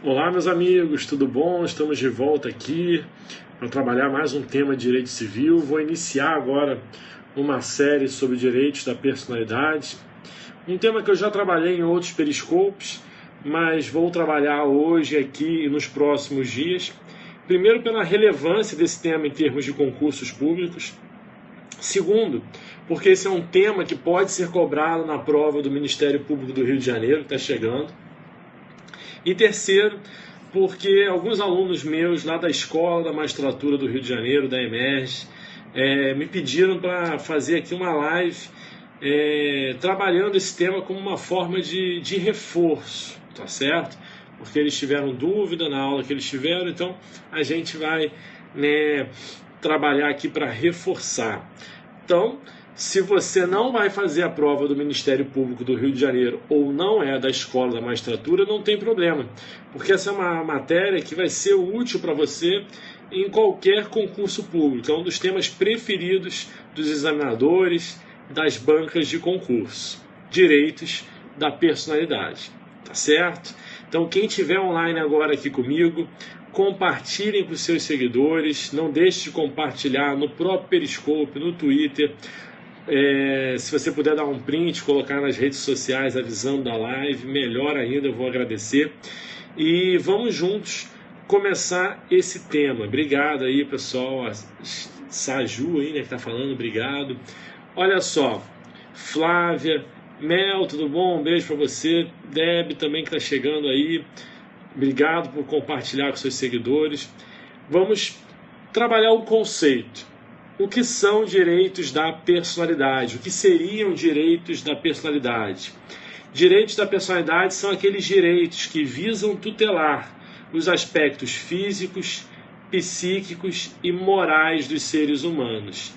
Olá, meus amigos, tudo bom? Estamos de volta aqui para trabalhar mais um tema de direito civil. Vou iniciar agora uma série sobre direitos da personalidade, um tema que eu já trabalhei em outros periscopes, mas vou trabalhar hoje aqui e nos próximos dias. Primeiro, pela relevância desse tema em termos de concursos públicos. Segundo, porque esse é um tema que pode ser cobrado na prova do Ministério Público do Rio de Janeiro, que está chegando. E terceiro, porque alguns alunos meus lá da Escola da Magistratura do Rio de Janeiro, da EMERGE, me pediram para fazer aqui uma live trabalhando esse tema como uma forma de reforço, tá certo? Porque eles tiveram dúvida na aula que eles tiveram, então a gente vai trabalhar aqui para reforçar. Então, se você não vai fazer a prova do Ministério Público do Rio de Janeiro ou não é da Escola da Magistratura, não tem problema, porque essa é uma matéria que vai ser útil para você em qualquer concurso público. É um dos temas preferidos dos examinadores, das bancas de concurso. Direitos da personalidade, tá certo? Então, quem estiver online agora aqui comigo, compartilhem com os seus seguidores, não deixe de compartilhar no próprio Periscope, no Twitter. Se você puder dar um print, colocar nas redes sociais avisando da live, melhor ainda, eu vou agradecer. E vamos juntos começar esse tema. Obrigado aí, pessoal. A Saju aí, que está falando, obrigado. Olha só, Flávia, Mel, tudo bom? Um beijo para você. Deb também que está chegando aí. Obrigado por compartilhar com seus seguidores. Vamos trabalhar o conceito. O que são direitos da personalidade? O que seriam direitos da personalidade? Direitos da personalidade são aqueles direitos que visam tutelar os aspectos físicos, psíquicos e morais dos seres humanos.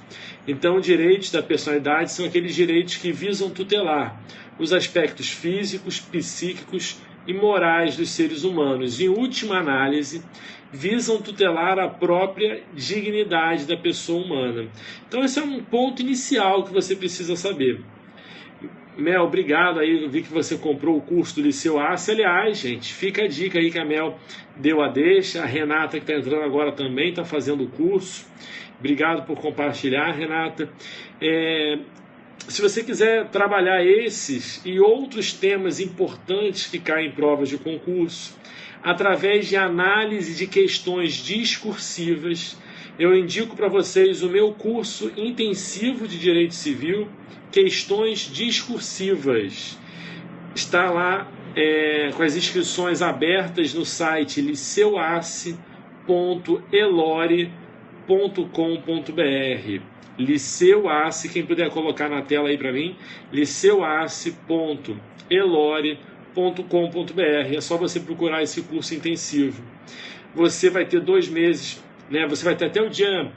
Então, direitos da personalidade são aqueles direitos que visam tutelar os aspectos físicos, psíquicos e morais dos seres humanos. Em última análise, visam tutelar a própria dignidade da pessoa humana. Então esse é um ponto inicial que você precisa saber. Mel, obrigado aí, eu vi que você comprou o curso do Liceu Arce. Aliás, gente, fica a dica aí que a Mel deu a deixa, a Renata que está entrando agora também está fazendo o curso. Obrigado por compartilhar, Renata. Se você quiser trabalhar esses e outros temas importantes que caem em provas de concurso, através de análise de questões discursivas, eu indico para vocês o meu curso intensivo de Direito Civil, Questões Discursivas. Está lá com as inscrições abertas no site liceuace.elore.com.br. Liceuace, quem puder colocar na tela aí para mim, liceuace.elore.com.br. É só você procurar esse curso intensivo. Você vai ter 2 meses, você vai ter até o dia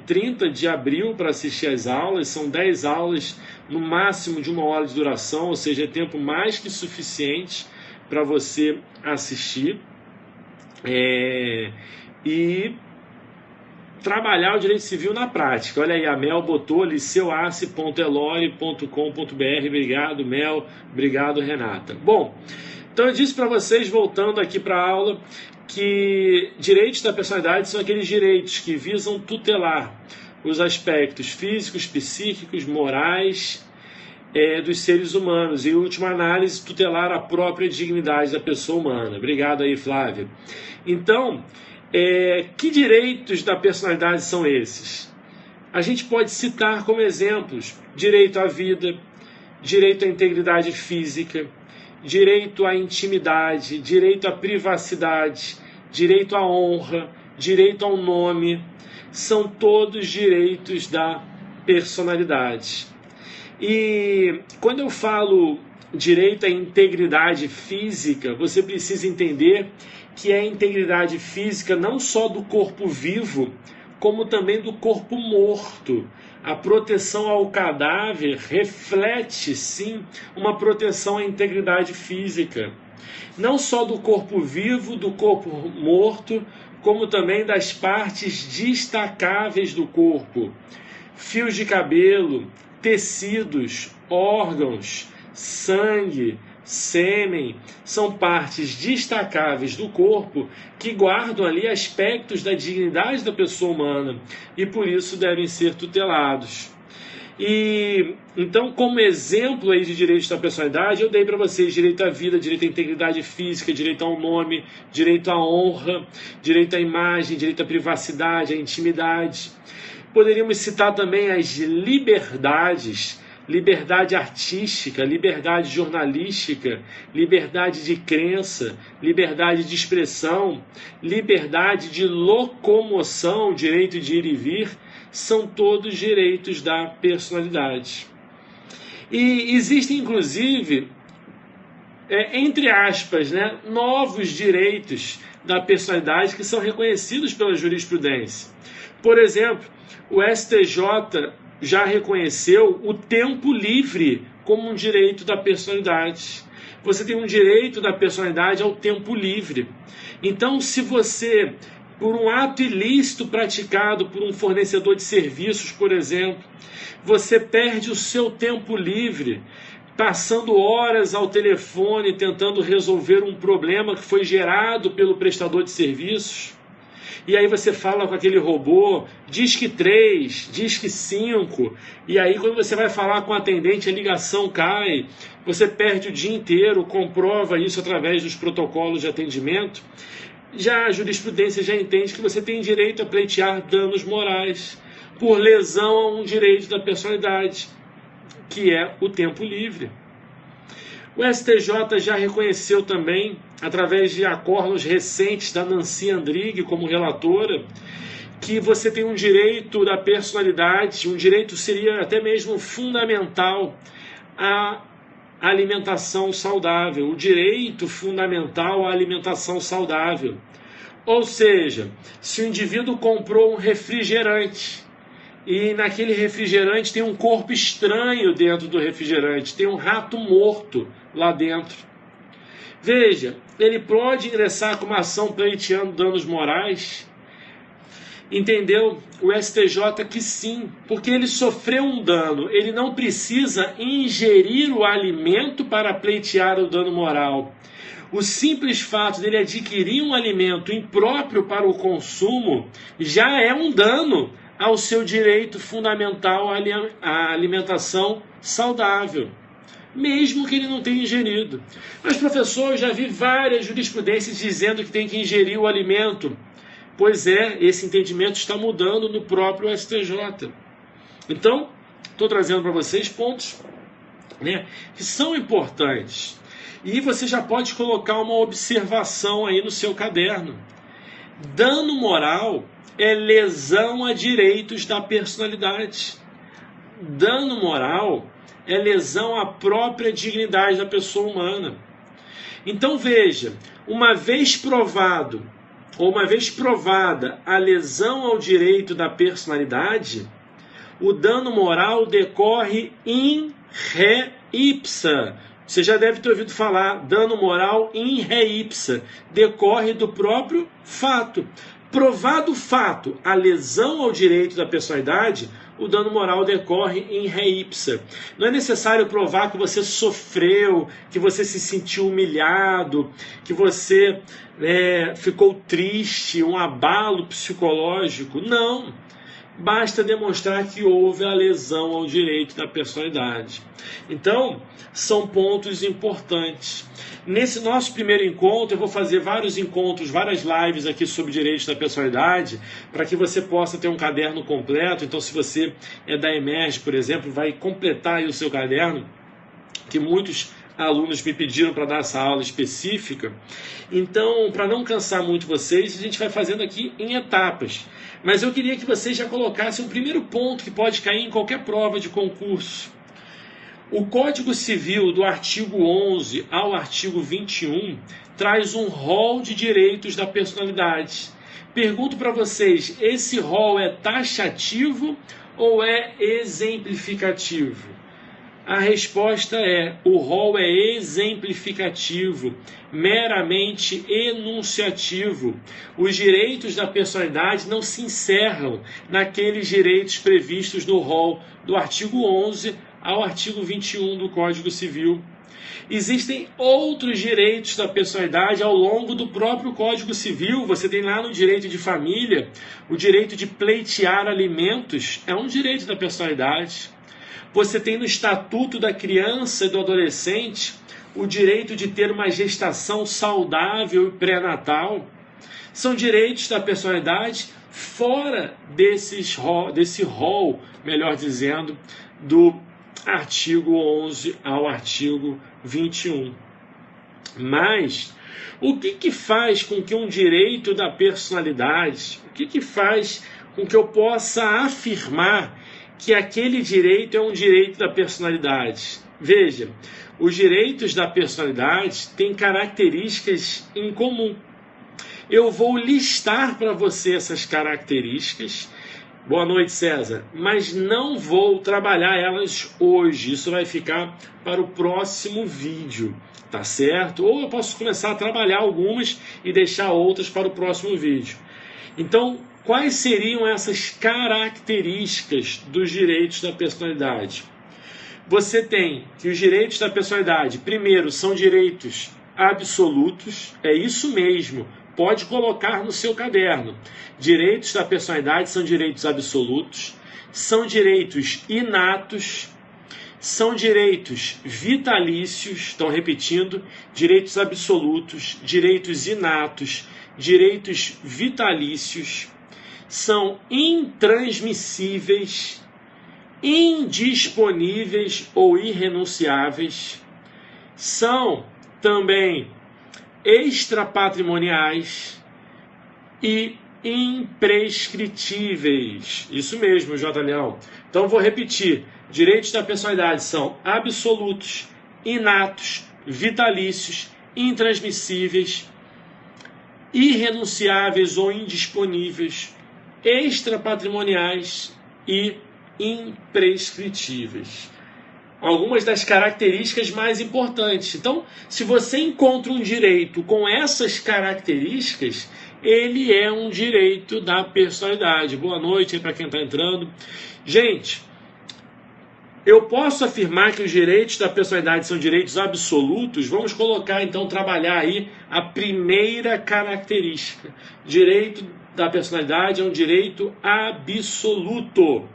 30 de abril para assistir às aulas. São 10 aulas, no máximo de 1 hora de duração, ou seja, é tempo mais que suficiente para você assistir. E trabalhar o direito civil na prática. Olha aí, a Mel botou liceuace.elore.com.br. Obrigado, Mel. Obrigado, Renata. Bom, então eu disse para vocês, voltando aqui para a aula, que direitos da personalidade são aqueles direitos que visam tutelar os aspectos físicos, psíquicos, morais dos seres humanos e, em última análise, tutelar a própria dignidade da pessoa humana. Obrigado aí, Flávia. Então, que direitos da personalidade são esses? A gente pode citar como exemplos: direito à vida, direito à integridade física, direito à intimidade, direito à privacidade, direito à honra, direito ao nome. São todos direitos da personalidade. E quando eu falo direito à integridade física, você precisa entender que é a integridade física não só do corpo vivo, como também do corpo morto. A proteção ao cadáver reflete, sim, uma proteção à integridade física. Não só do corpo vivo, do corpo morto, como também das partes destacáveis do corpo. Fios de cabelo, tecidos, órgãos, sangue, sêmen, são partes destacáveis do corpo que guardam ali aspectos da dignidade da pessoa humana e por isso devem ser tutelados. E então, como exemplo aí de direitos da personalidade, eu dei para vocês direito à vida, direito à integridade física, direito ao nome, direito à honra, direito à imagem, direito à privacidade, à intimidade. Poderíamos citar também as liberdades: liberdade artística, liberdade jornalística, liberdade de crença, liberdade de expressão, liberdade de locomoção, direito de ir e vir, são todos direitos da personalidade. E existem, inclusive, entre aspas, novos direitos da personalidade que são reconhecidos pela jurisprudência. Por exemplo, o STJ já reconheceu o tempo livre como um direito da personalidade. Você tem um direito da personalidade ao tempo livre. Então, se você, por um ato ilícito praticado por um fornecedor de serviços, por exemplo, você perde o seu tempo livre passando horas ao telefone tentando resolver um problema que foi gerado pelo prestador de serviços, e aí você fala com aquele robô, diz que 3, diz que 5, e aí quando você vai falar com o atendente a ligação cai, você perde o dia inteiro, comprova isso através dos protocolos de atendimento. Já a jurisprudência já entende que você tem direito a pleitear danos morais por lesão a um direito da personalidade, que é o tempo livre. O STJ já reconheceu também, através de acordos recentes da Nancy Andrighi como relatora, que você tem um direito da personalidade, um direito seria até mesmo fundamental à alimentação saudável, o direito fundamental à alimentação saudável. Ou seja, se o indivíduo comprou um refrigerante e naquele refrigerante tem um corpo estranho dentro do refrigerante, tem um rato morto lá dentro. Veja, ele pode ingressar com uma ação pleiteando danos morais? Entendeu? O STJ que sim, porque ele sofreu um dano, ele não precisa ingerir o alimento para pleitear o dano moral. O simples fato dele adquirir um alimento impróprio para o consumo já é um dano ao seu direito fundamental à alimentação saudável, mesmo que ele não tenha ingerido. Mas, professor, eu já vi várias jurisprudências dizendo que tem que ingerir o alimento. Pois é, esse entendimento está mudando no próprio STJ. Então, estou trazendo para vocês pontos que são importantes. E você já pode colocar uma observação aí no seu caderno. Dano moral é lesão a direitos da personalidade. Dano moral é lesão à própria dignidade da pessoa humana. Então veja, uma vez provado, ou uma vez provada a lesão ao direito da personalidade, o dano moral decorre in re ipsa. Você já deve ter ouvido falar, dano moral in re ipsa, decorre do próprio fato. Provado o fato, a lesão ao direito da personalidade, o dano moral decorre em re ipsa. Não é necessário provar que você sofreu, que você se sentiu humilhado, que você ficou triste, um abalo psicológico. Não. Basta demonstrar que houve a lesão ao direito da personalidade. Então, são pontos importantes. Nesse nosso primeiro encontro, eu vou fazer vários encontros, várias lives aqui sobre direitos da personalidade, para que você possa ter um caderno completo. Então, se você é da Emerge, por exemplo, vai completar aí o seu caderno, que muitos alunos me pediram para dar essa aula específica. Então, para não cansar muito vocês, a gente vai fazendo aqui em etapas. Mas eu queria que vocês já colocassem um primeiro ponto que pode cair em qualquer prova de concurso. O Código Civil, do artigo 11 ao artigo 21, traz um rol de direitos da personalidade. Pergunto para vocês, esse rol é taxativo ou é exemplificativo? A resposta é, o rol é exemplificativo, meramente enunciativo. Os direitos da personalidade não se encerram naqueles direitos previstos no rol do artigo 11 ao artigo 21 do Código Civil. Existem outros direitos da personalidade ao longo do próprio Código Civil. Você tem lá no direito de família, o direito de pleitear alimentos é um direito da personalidade. Você tem no Estatuto da Criança e do Adolescente o direito de ter uma gestação saudável e pré-natal. São direitos da personalidade fora desse rol, melhor dizendo, do artigo 11 ao artigo 21. Mas o que faz com que um direito da personalidade, o que faz com que eu possa afirmar que aquele direito é um direito da personalidade? Veja, os direitos da personalidade têm características em comum. Eu vou listar para você essas características. Boa noite, César. Mas não vou trabalhar elas hoje. Isso vai ficar para o próximo vídeo, tá certo? Ou eu posso começar a trabalhar algumas e deixar outras para o próximo vídeo. Então, quais seriam essas características dos direitos da personalidade? Você tem que os direitos da personalidade, primeiro, são direitos absolutos. É isso mesmo. Pode colocar no seu caderno. Direitos da personalidade são direitos absolutos, são direitos inatos, são direitos vitalícios, estão repetindo, direitos absolutos, direitos inatos, direitos vitalícios, são intransmissíveis, indisponíveis ou irrenunciáveis, são também extrapatrimoniais e imprescritíveis. Isso mesmo, J. Leão. Então vou repetir. Direitos da personalidade são absolutos, inatos, vitalícios, intransmissíveis, irrenunciáveis ou indisponíveis, extrapatrimoniais e imprescritíveis. Algumas das características mais importantes. Então, se você encontra um direito com essas características, ele é um direito da personalidade. Boa noite aí para quem está entrando. Gente, eu posso afirmar que os direitos da personalidade são direitos absolutos? Vamos colocar, então, trabalhar aí a primeira característica. Direito da personalidade é um direito absoluto.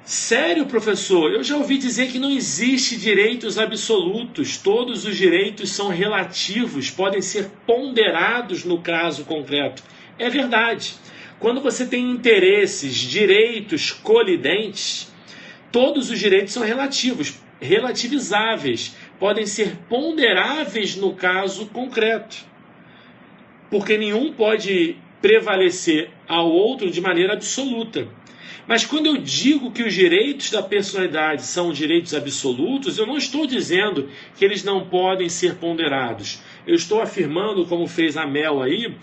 Sério, professor? Eu já ouvi dizer que não existe direitos absolutos. Todos os direitos são relativos, podem ser ponderados no caso concreto. É verdade. Quando você tem interesses, direitos colidentes, todos os direitos são relativos, relativizáveis, podem ser ponderáveis no caso concreto. Porque nenhum pode prevalecer ao outro de maneira absoluta. Mas quando eu digo que os direitos da personalidade são direitos absolutos, eu não estou dizendo que eles não podem ser ponderados. Eu estou afirmando, como fez a Mel aí,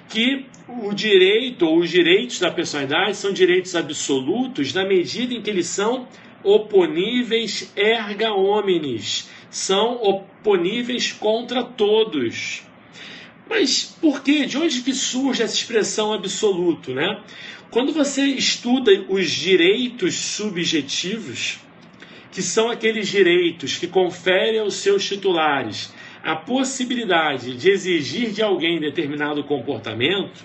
que o direito ou os direitos da personalidade são direitos absolutos na medida em que eles são oponíveis erga omnes, são oponíveis contra todos. Mas por quê? De onde que surge essa expressão absoluto, né? Quando você estuda os direitos subjetivos, que são aqueles direitos que conferem aos seus titulares a possibilidade de exigir de alguém determinado comportamento,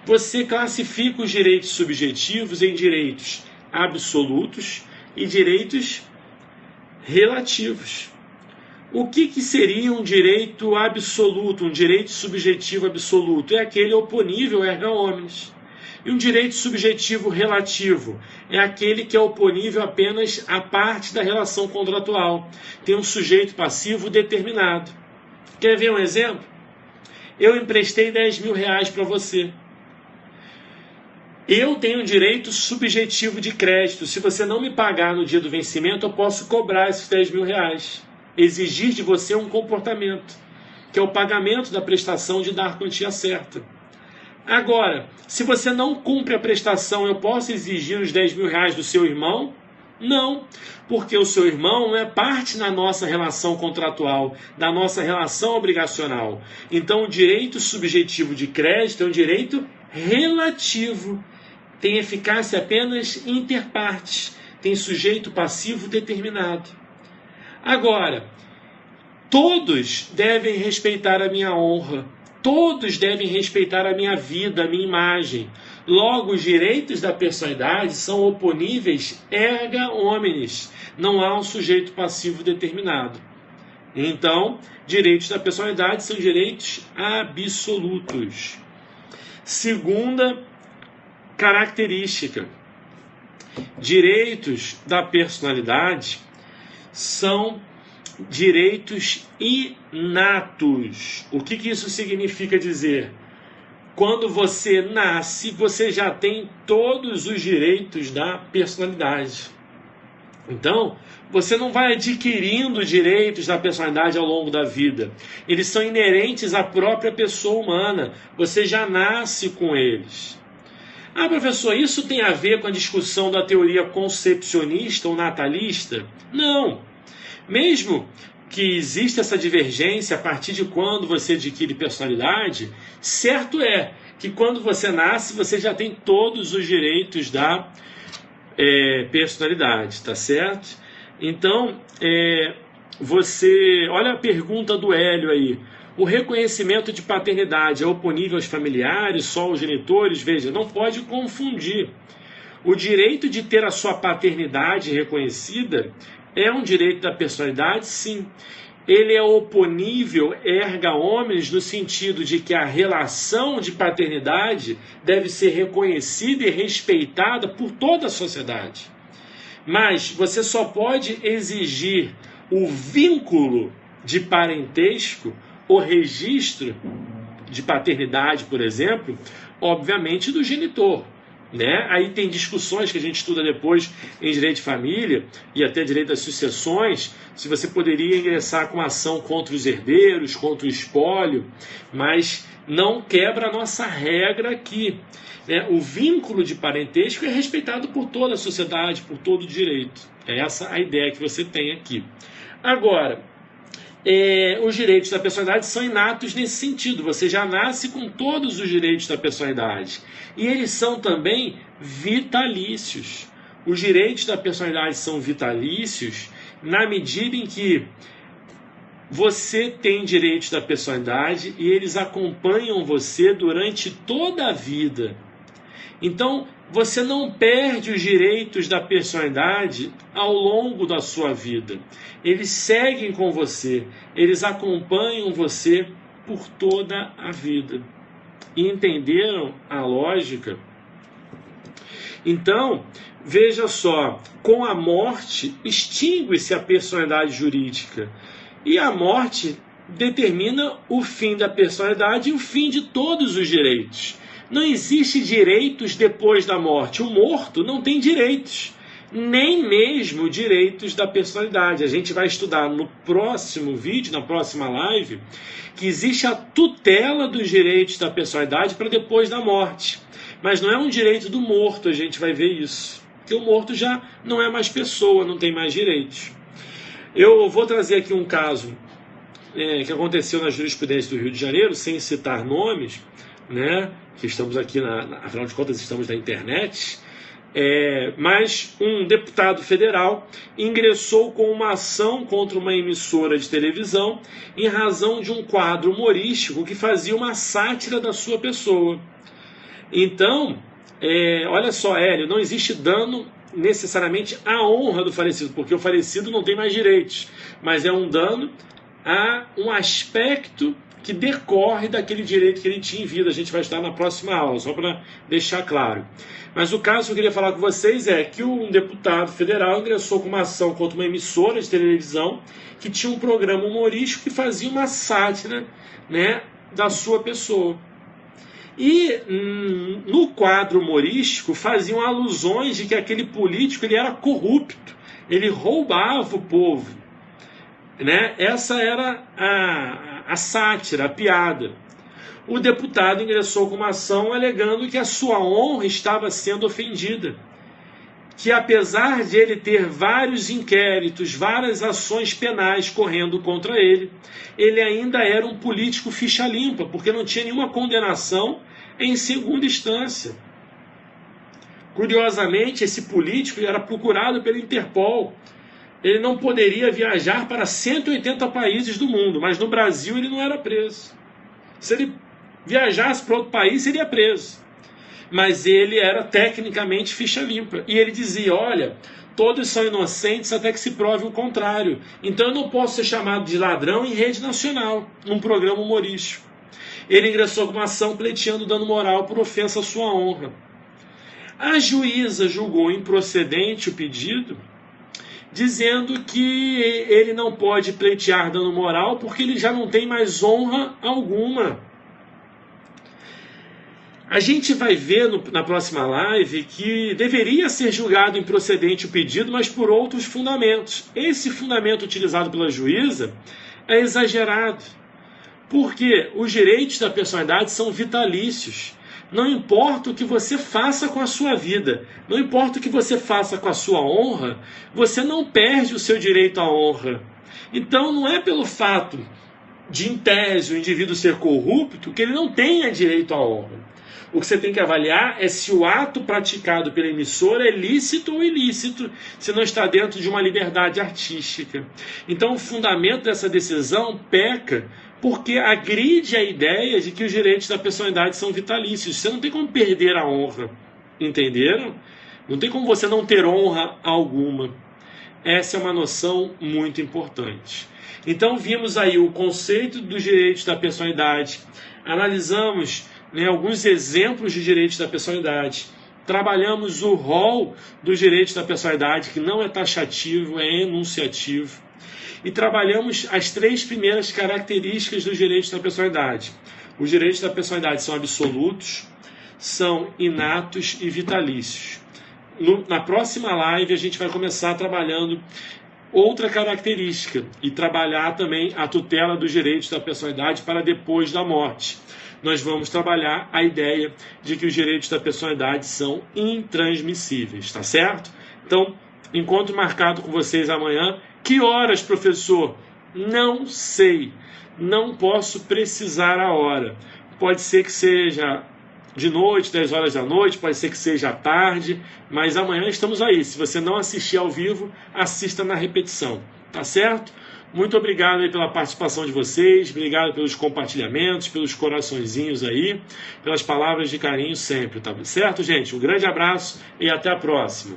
você classifica os direitos subjetivos em direitos absolutos e direitos relativos. O que seria um direito absoluto, um direito subjetivo absoluto? É aquele oponível erga omnes. E um direito subjetivo relativo é aquele que é oponível apenas à parte da relação contratual. Tem um sujeito passivo determinado. Quer ver um exemplo? Eu emprestei 10 mil reais para você. Eu tenho direito subjetivo de crédito. Se você não me pagar no dia do vencimento, eu posso cobrar esses 10 mil reais. Exigir de você um comportamento, que é o pagamento da prestação de dar a quantia certa. Agora, se você não cumpre a prestação, eu posso exigir os 10 mil reais do seu irmão? Não, porque o seu irmão não é parte da nossa relação contratual, da nossa relação obrigacional. Então, o direito subjetivo de crédito é um direito relativo. Tem eficácia apenas inter partes, tem sujeito passivo determinado. Agora, Todos devem respeitar a minha honra. Todos devem respeitar a minha vida, a minha imagem. Logo, os direitos da personalidade são oponíveis erga omnes. Não há um sujeito passivo determinado. Então, direitos da personalidade são direitos absolutos. Segunda característica: direitos da personalidade são direitos inatos. O que isso significa dizer? Quando você nasce, você já tem todos os direitos da personalidade. Então, você não vai adquirindo direitos da personalidade ao longo da vida. Eles são inerentes à própria pessoa humana. Você já nasce com eles. Ah, professor, isso tem a ver com a discussão da teoria concepcionista ou natalista? Não. Mesmo que exista essa divergência a partir de quando você adquire personalidade, certo é que quando você nasce, você já tem todos os direitos da personalidade, tá certo? Então, olha a pergunta do Hélio aí. O reconhecimento de paternidade é oponível aos familiares, só aos genitores? Veja, não pode confundir. O direito de ter a sua paternidade reconhecida é um direito da personalidade, sim. Ele é oponível erga omnes no sentido de que a relação de paternidade deve ser reconhecida e respeitada por toda a sociedade. Mas você só pode exigir o vínculo de parentesco, o registro de paternidade, por exemplo, obviamente do genitor. Né? Aí tem discussões que a gente estuda depois em direito de família e até direito das sucessões, se você poderia ingressar com ação contra os herdeiros, contra o espólio, mas não quebra a nossa regra aqui. Né? O vínculo de parentesco é respeitado por toda a sociedade, por todo o direito. É essa a ideia que você tem aqui. Agora, os direitos da personalidade são inatos nesse sentido. Você já nasce com todos os direitos da personalidade. E eles são também vitalícios. Os direitos da personalidade são vitalícios na medida em que você tem direitos da personalidade e eles acompanham você durante toda a vida. Então, você não perde os direitos da personalidade ao longo da sua vida. Eles seguem com você, eles acompanham você por toda a vida. E entenderam a lógica? Então, veja só, com a morte extingue-se a personalidade jurídica. E a morte determina o fim da personalidade e o fim de todos os direitos. Não existe direitos depois da morte. O morto não tem direitos, nem mesmo direitos da personalidade. A gente vai estudar no próximo vídeo, na próxima live, que existe a tutela dos direitos da personalidade para depois da morte. Mas não é um direito do morto, a gente vai ver isso. Porque o morto já não é mais pessoa, não tem mais direitos. Eu vou trazer aqui um caso que aconteceu na jurisprudência do Rio de Janeiro, sem citar nomes, né? Que estamos aqui, afinal de contas, estamos na internet, mas um deputado federal ingressou com uma ação contra uma emissora de televisão em razão de um quadro humorístico que fazia uma sátira da sua pessoa. Então, olha só, Hélio, não existe dano necessariamente à honra do falecido, porque o falecido não tem mais direitos, mas é um dano a um aspecto que decorre daquele direito que ele tinha em vida. A gente vai estudar na próxima aula, só para deixar claro. Mas o caso que eu queria falar com vocês é que um deputado federal ingressou com uma ação contra uma emissora de televisão que tinha um programa humorístico que fazia uma sátira, né, da sua pessoa. E no quadro humorístico faziam alusões de que aquele político ele era corrupto, ele roubava o povo. Né? Essa era a sátira, a piada. O deputado ingressou com uma ação alegando que a sua honra estava sendo ofendida. Que apesar de ele ter vários inquéritos, várias ações penais correndo contra ele, ele ainda era um político ficha limpa, porque não tinha nenhuma condenação em segunda instância. Curiosamente, esse político era procurado pela Interpol. ele não poderia viajar para 180 países do mundo, mas no Brasil ele não era preso. Se ele viajasse para outro país, seria preso. Mas ele era tecnicamente ficha limpa. E ele dizia, olha, todos são inocentes até que se prove o contrário. Então eu não posso ser chamado de ladrão em rede nacional, num programa humorístico. Ele ingressou com uma ação pleiteando dano moral por ofensa à sua honra. A juíza julgou improcedente o pedido, dizendo que ele não pode pleitear dano moral porque ele já não tem mais honra alguma. A gente vai ver na próxima live que deveria ser julgado improcedente o pedido, mas por outros fundamentos. Esse fundamento utilizado pela juíza é exagerado, porque os direitos da personalidade são vitalícios. Não importa o que você faça com a sua vida, não importa o que você faça com a sua honra, você não perde o seu direito à honra. Então não é pelo fato de, em tese, o indivíduo ser corrupto que ele não tenha direito à honra. O que você tem que avaliar é se o ato praticado pela emissora é lícito ou ilícito, se não está dentro de uma liberdade artística. Então o fundamento dessa decisão peca porque agride a ideia de que os direitos da personalidade são vitalícios. Você não tem como perder a honra, entenderam? Não tem como você não ter honra alguma. Essa é uma noção muito importante. Então vimos aí o conceito dos direitos da personalidade, analisamos alguns exemplos de direitos da personalidade, trabalhamos o rol dos direitos da personalidade, que não é taxativo, é enunciativo, e trabalhamos as 3 primeiras características dos direitos da personalidade. Os direitos da personalidade são absolutos, são inatos e vitalícios. Na próxima live a gente vai começar trabalhando outra característica e trabalhar também a tutela dos direitos da personalidade para depois da morte. Nós vamos trabalhar a ideia de que os direitos da personalidade são intransmissíveis, tá certo? Então, encontro marcado com vocês amanhã. Que horas, professor? Não sei. Não posso precisar a hora. Pode ser que seja de noite, 10 horas da noite, pode ser que seja à tarde, mas amanhã estamos aí. Se você não assistir ao vivo, assista na repetição, tá certo? Muito obrigado aí pela participação de vocês, obrigado pelos compartilhamentos, pelos coraçõezinhos aí, pelas palavras de carinho sempre, tá certo, gente? Um grande abraço e até a próxima.